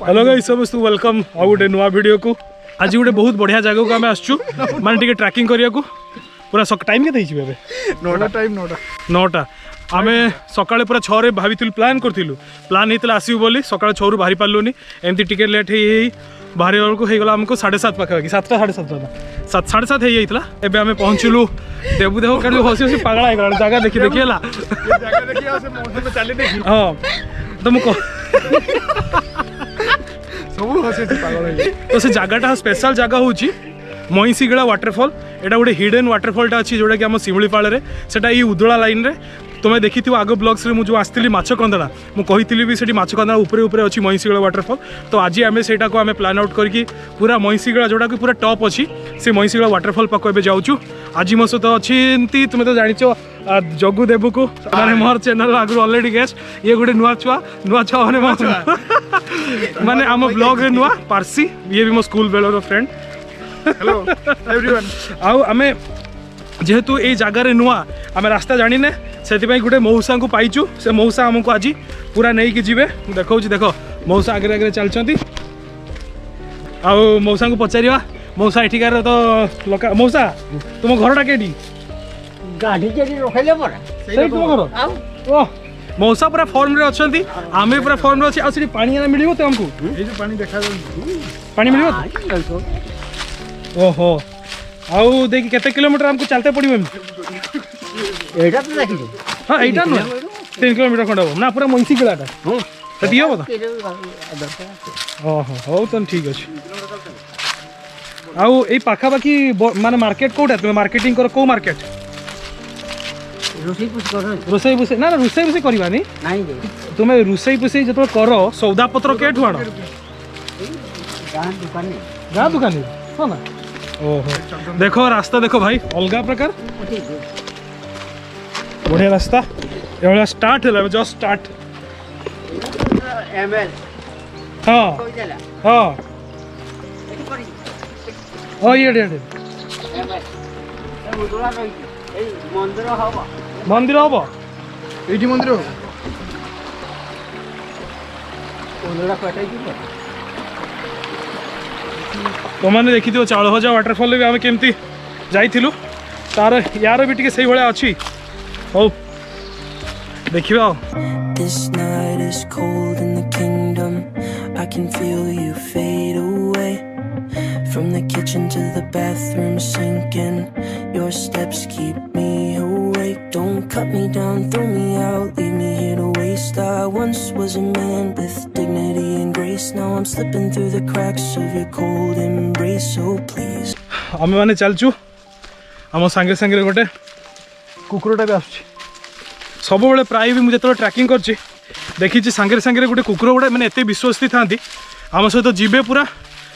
Hello guys समस्त welcome आ गोटे नुआ वीडियो को। आज गोटे बहुत बढ़िया जगह को आम आसचु माने टिके ट्रैकिंग करिया को। पूरा टाइम के देइछि बेबे 9टा आमे सकाळे पूरा 6 रे भाबिथिलु प्लान करथिलु। प्लान हेतला आसीउ बोली सकाळे 6 रु बाहरी पारलुनी एमती टिके लेट हेई बाहरी वाला हेई गला हमको 7:30 पाखा 7टा 7:30 7:30 हेई जाइतला। एबे आमे पहुंचलु देबु देहो काली हसी हसी पागल आइ गला जगह देखि देखिला जगह देखि आसे मौसम में चली देखि हां तुमको सब हसी पागल तो से जगहटा स्पेशल जगह होची मईसीगड़ा वाटरफॉल। एटा गोटे हिडन वाटरफॉलटा अच्छी जोटा कि आम शिमिलीपाल रे सेटा ई उदला लाइन रे तुम्हें देखी थी आग ब्लग्स रे मुझे आसती माछकंदड़ा मुझे भी से माछकंदड़ा उपरे उपरे अच्छी मईसीगड़ा वाटरफॉल। तो आज आम से प्लान आउट करके पूरा मईसीगड़ा जोटा कि पूरा टॉप अच्छी से मईसीगड़ा वाटरफॉल पाक ए जाऊँ। आज मो सहित अच्छी तुम्हें तो जानिच जगू देबू को माने मोर चैनल आगु ऑलरेडी गेस्ट ये गोटे नुआ छुआ माने आम ब्लॉग रे नुआ पारसी ये भी मो school baler friend. Hello everyone आउ आमे जेहेतु ये जगार नुआ आम रास्ता जानी ने से गोटे मौसा को पाइचु। से मौसा आमको आज पूरा नहीं कि जीवे देखा देख मौसा आगे आगे चलती आउ मौसा को पचार मौसा एठिकार तो लोका मौसा तुम घरटा केटी गाड़ी रखले ओह मौसा पूरा फॉर्म रे अच्छी आम पूरा फॉर्म रे अच्छी आसी पानी मिल तो हमको पानी देखा पानी मिल ओहो आउ देखी केते किलोमीटर हमको चलते पड़ो एटा तो देखि हाँ एटा न 3 किलोमीटर खंड हम ना पूरा मईसीगड़ाटा सेठी हो ओहो हो तो ठीक अच्छे आउ ए पाखापाखी माने मार्केट कोटा तुम मार्केटिंग कर को मार्केट रोसई पुसई ना रोसई पुसई करवानी तुम रोसई पुसई जो कर सौदा पत्र केठू आण गाँ दुकान हाँ ना ओहो देखो रास्ता देखो भाई अलग प्रकार बढ़िया रास्ता ये स्टार्ट है जस्ट स्टार्ट हाँ हाँ ओ ये मंदिर हम ये मंदिर तुमने देखी थो चाउल भजा वाटरफॉल भी आम केमती जाइलु तार यार भी टे से भाया अच्छी हो देखिए। This night is cold in the kingdom. I can feel you fade away. From the kitchen to the bathroom sinking. Your steps keep me awake. Don't cut me down, throw me out, leave me here to waste. I once was a man with dignity and grace. Now I'm slipping through the cracks of your cold embrace. So please. आम मैंने चलचु आम सांगे सांगे गोटे कुकुरटा भी आस सब बेले प्राय भी मुझे ट्रैकिंग कर देखी सांगे सांगे गोटे कुकुर गुड़ा मैंने एत विश्वस्ती था आम सहित जीवे पूरा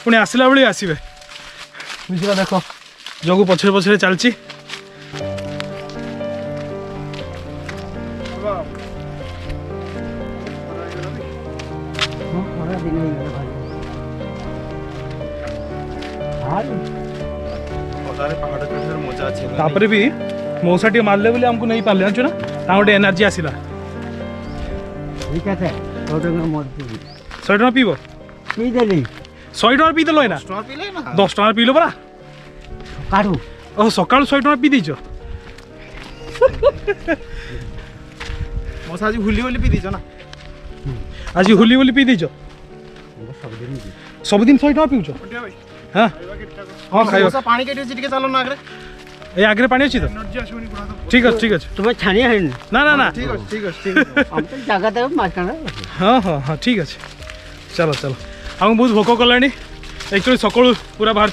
पुणी आसला बेले आसवे बुझा देख जगू पछरे पछरे चलची तापर भी मौसा टी मारले बोली हमको नहीं पारे जानचु ना गोटे एनर्जी आसला 100 टका पीब पी देली 100 टका पी देल ना 10 टका पील परा काढू ओह सकाल 100 टका पी दीच मौसा आज हुली बोली पी दीच ना आज हुली बोली पी दीच सब दिन 100 टका पीउछ हाँ हाँ खाइबा पानी के टिके चलो ना आगे ए आगे पानी अच्छी तो ठीक है ठीक है तुम्हें छानी है ना ना ना ठीक है ठीक है ठीक है हम तो जगह दे माछकाना हाँ हाँ हाँ ठीक अच्छे चलो चलो हम बहुत भोक कला एक्चुअली सकालू पूरा बाहर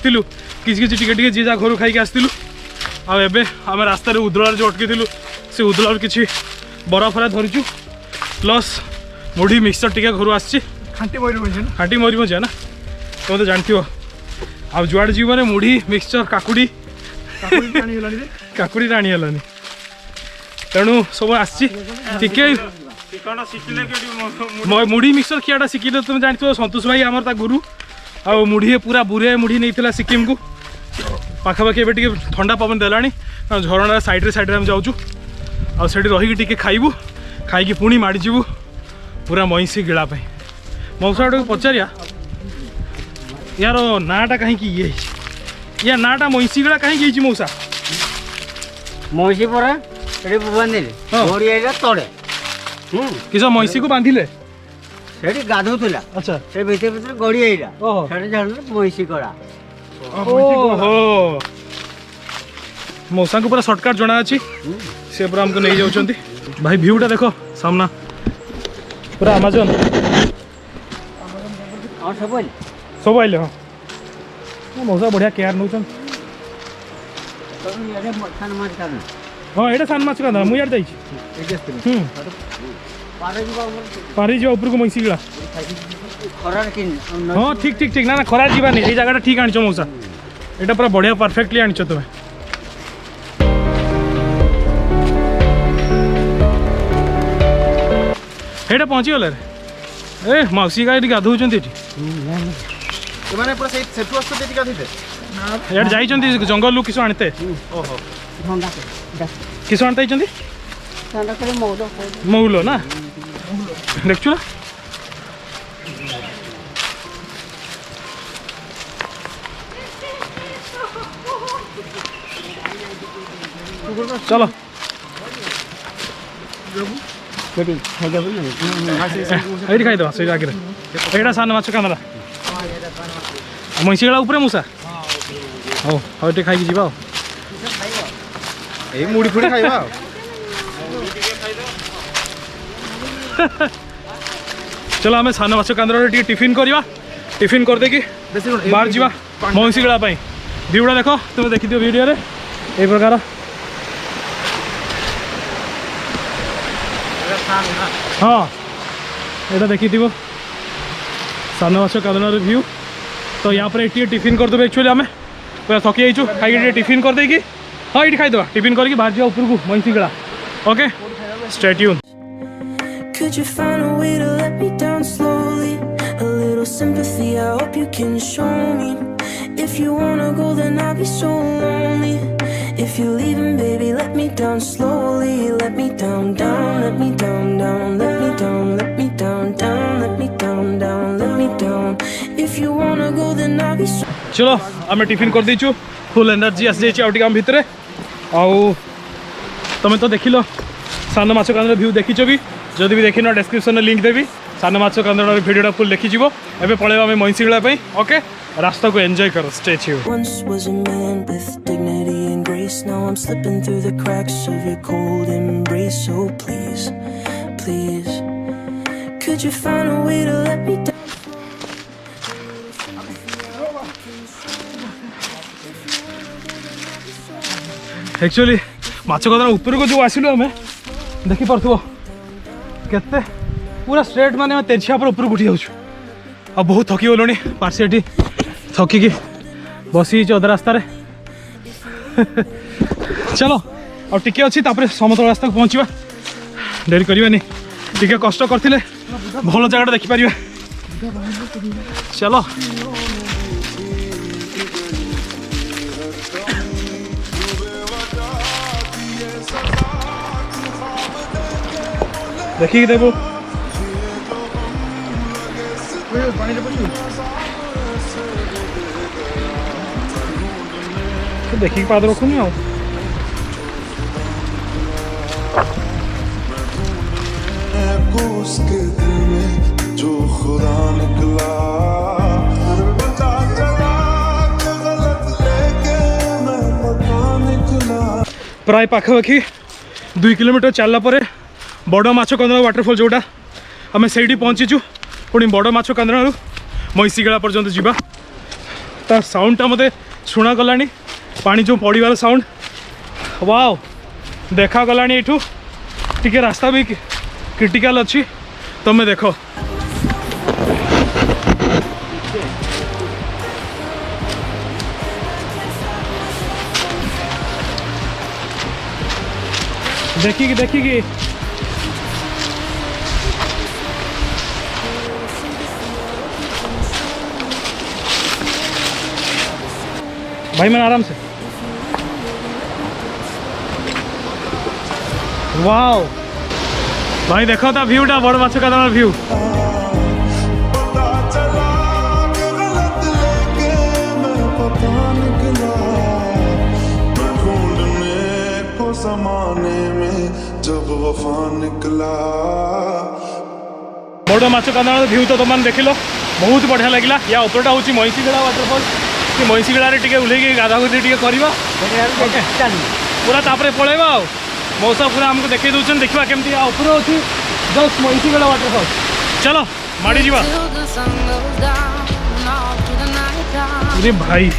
किसी टिके जी जा घर खाई आसलु आबे आम रास्तार उदलार जो अटकी से उदलार किसी बरा फरा धरीचु प्लस मुढ़ी मिक्सचर टिके घर आसी खांटी मरीमझ ना तुम तो जानथियो आ जुआड़े जीव मैंने मुढ़ी मिक्सचर काकुड़ी काकुड़ी राणी हेलानी तेणु सब आसी मुढ़ी मिक्सचर खियाटा शिखिले तुम जानते संतोष भाई आमर ता गुरु आ मुढ़ी पूरा बुरे मुढ़ी नहीं सिक्किम को पाखापाखि ए ठंडा पवन देलानी झरणा साइड्रे साइड्रे आम जाऊँ आठ रही खाइबू खाई पुणी माड़ीजु पूरा मईसीगड़ा मौसा को पचारिया यार नाटा कहीं ये या नाटा मैसीगड़ा कहीं मौसा ମଇଁଷି ପରା ସେଠି ବାନ୍ଧିଲେ ହଁ। ଗଡ଼ି ଆଇଲା ତଳେ किस मैसी को बांधिले ସେଠି ଗାଧଉଥିଲା अच्छा ସେ ଭିତରେ ଭିତରେ ଗଡ଼ି ଆଇଲା ଓହୋ। ସେଠି ଜାଣିଲେ ମଇଁଷି କଳା ओहो मौसा को पूरा सर्टकट जना अच्छी से पूरा हमको नहीं जाऊँच भाई भ्यूटा देख सामना पूरा अमेजन और सब बोल सब आइले हाँ मौसा बढ़िया केयर नौ सान माछ କାରଣ हाँ ये सान माछ का मुझे यार जाइए पारी जा ऊपर को मैसी गला ଖରାରେ କି हाँ ठीक ठीक ठीक ना ना खरा जीवा नहीं ये जगह ठीक आनी मौसा यहाँ पूरा बढ़िया परफेक्टली आनी तुम्हें एटा पहुँची गले ए मौसी का गाधौं ये ଏମାନେ ପୁରା ସେଠୁ ଆସୁଛନ୍ତି ଏଠି ଗାଧୋଇତେ जाइए जंगल किस आनते ଓହୋ ଥଣ୍ଡା किस आनते ଥଣ୍ଡା করে ମଉଳ मौल ना देखु ना चलो ସେଠି ଖାଇଦେବୁ ନା ये खाईद से आगे यहाँ सान माछ कांदा मैसी गला उपरे मूसा हौ हौ ये खाई जा ଏଇ ମୁଢ଼ି ଫୁଡ଼ି ଖାଇବା ଆଉ चलो आम सान माछ कांदा टिफिन करवा टिफिन करदे कि बाहर जावा मैसी गला भ्यूटा देख तुम देखिथ वीडियो रे ये प्रकार हाँ यहाँ देखी सान माछ कांदार भ्यू तो यहाँ पर ये टिफिन करदे एक्चुअली आम पूरा थकी जाइछु खाई टिफिन करदे कि हाँ ये खाईद टिफिन करके बाहर जावा ऊपर को मैसी गला okay stay tune Could you find a way to let me down slowly? A little sympathy, I hope you can show me. If you wanna go, then I'll be so lonely. If you're leaving, baby, let me down slowly. Let me down, down, let me down, down, let me down, let me down, down, let me down, down, let me down. If you wanna go, then I'll be so. चलो आम tiffin कर देचु full energy आसी जाइए out काम भितर आउ तुम तो देख लो सान माछ कांदार भ्यू देखीच भी जदि भी देखिन डिस्क्रिप्शन में लिंक देवी सान माछ कांदार भिडियोटा फुल देखीजिव एबे पळेबा आम मैसी गला ओके रास्ता को एंजॉय करो stay tune Once was a man with dignity and grace. Now I'm slipping through the cracks of your cold embrace. So please, please, could you find a way to let me down? Actually माछ कदार ऊपर को जो आसिलु आम देखी पार्थ्व केते पूरा straight माने तेरछिया पर ऊपर उठी जाऊँ आ बहुत थकी गलुणी पार्सी एटी थकिकी बसी अधा रास्ता चलो और टिके अच्छी समतल रास्ता को पहुँचवा डेरी करवानी टिके कष्ट करथिले भल जगह देखिपर चलो देखिए देबो देखिए पाद रखुनी आ उसके दिल में जो खुदा निकला पता चला कि गलत लेके मैं पता निकला प्राय पाखापाखि 2 किलोमीटर चलला परे बड़ माछ कंदरा वाटरफॉल जोटा आम से पहुँचीचु पुणी बड़ माछ कंदरा मैसी गला पर्यंत जावा तार साउंडटा मते शुणा गलानी पानी जो पड़ार साउंड वाओ देखा गलानी एठू टिके रास्ता भी क्रिटिकल अच्छी तमें देख देखिकी देखिकी भाई मैंने आराम से वाओ भाई देखो ता व्यूटा बड़ माछ का व्यू पता जमाने में जब वफा निकला बड़ माछ कांदणार भ्यू तो तुम देख लो बहुत बढ़िया लगे या उपरटा हूँ महिषीगड़ा वाटरफल कि महिषीगड़े टे उल्लेख गाधा गुधी टे पूरा तापर पलैबा मौसा पूरा आमको देखे दूसरे देखा केमती ऊपर अच्छी जस्ट महिषीगड़ा वाटरफल चलो माड़ी जीवा अरे भाई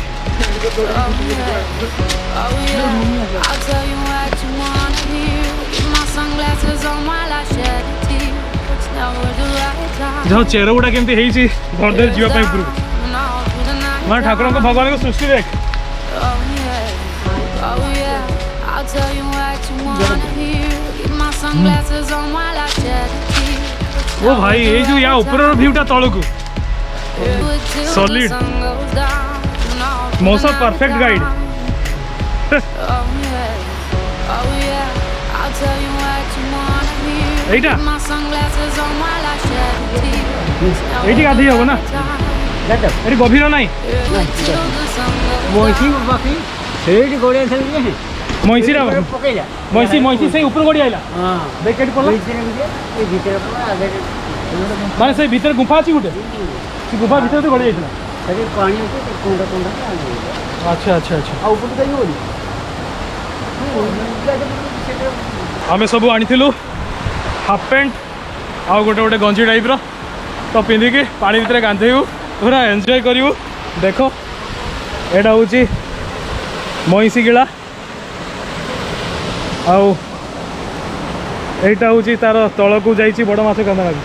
जहाँ चेहर गुड़ा केमती भरदेर जावाई उपरକୁ मैं ठाकुर को भगवान को सृष्टि देख ओ भाई ये जो या ऊपर व्यूटा तल को सॉलिड मौसा परफेक्ट गाइड এইটা এইটি গাধি হব না এটি গভীর নাই মহিষী বাকি সেইটি গড়িয়া খেলি মহিষীরা পকাইলা মহিষী মহিষী সেই উপর গড়ি আইলা হ্যাঁ দেখ কেটি পড়লা এই ভিতরে পড়া আগে মানে সেই ভিতরে গুফা আছে গোটে সেই গুফা ভিতরে তো গড়ি যাইছিলা সেটি পানি আছে কোনটা কোনটা আচ্ছা আচ্ছা আচ্ছা আর উপরে যাই বলি आमे सब आनीलु हाफ पैंट आउ गोटे गोटे गंजी टाइप्र तो पिंधिकी पानी भितर गाधेबू पूरा एंजॉय करूँ देख एटा हूँ महिषीगड़ा आईटा हूँ तार तल को जाइए बड़ माछ कांदना देख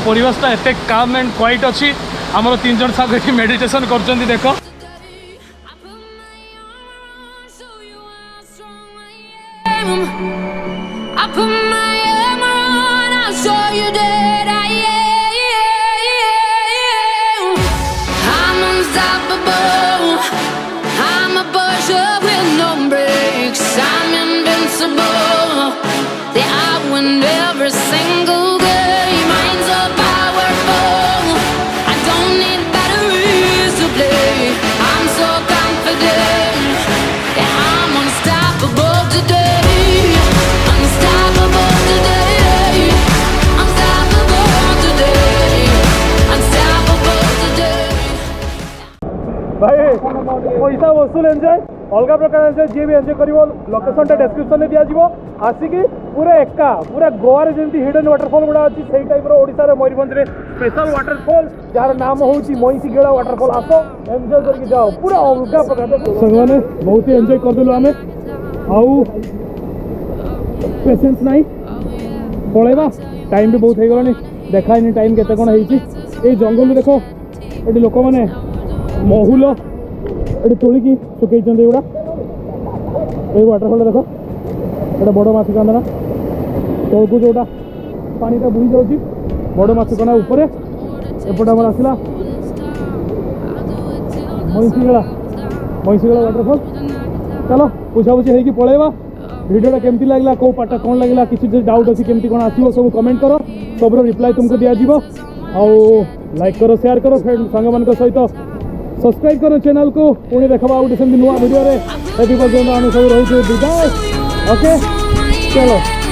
परिवेशटा एत काम एंड क्वाइट अच्छी आमर 3 जन साग ये मेडिटेशन कर देख भाई पैसा वसूल एंजॉय अलग प्रकार एंजॉय जी भी एंजॉय कर लोकेशन डेस्क्रिप्शन में दिज्व आसिकी पूरा एका पूरा गोवा जमी हिडन वाटरफॉल गुड़ा अच्छी से टाइप ओडार मयूरभंज में स्पेशल वाटरफॉल जार नाम हूँ महिषीगड़ा वाटरफॉल आस एंजॉय करके जाओ पूरा अलग प्रकार मैंने बहुत ही एंजॉय करदेलु आम पेसेंस नहीं पलैबा टाइम भी बहुत हो गलानी देखानी टाइम केते कौन होती ये जंगल देख ये लोक मैंने महुल ये तोलिकी सुकई गुड़ा ये वाटरफल देख ये बड़ माछी कांदना तौक जोटा पानीटा बुही जाऊँगी बड़ माछी कना उपर एपटे आम आसला मईसीगला वाटरफल चलो बुझाबुझी होगी पलैबा वीडियोटा केमती लगला कौ पार्टा कौन लगला किसी डाउट अच्छी केमती कौन आसो सब कमेंट करो सब रिप्लाई तुमको दिज्व आउ लाइक करो शेयर करो फ्रेंड सांग मान सहित सब्सक्राइब करो चैनल को पुणी देखा गोटे सेमती नुआ वीडियो रे पर्यटन आम सब रोचे विदाय ओके चलो।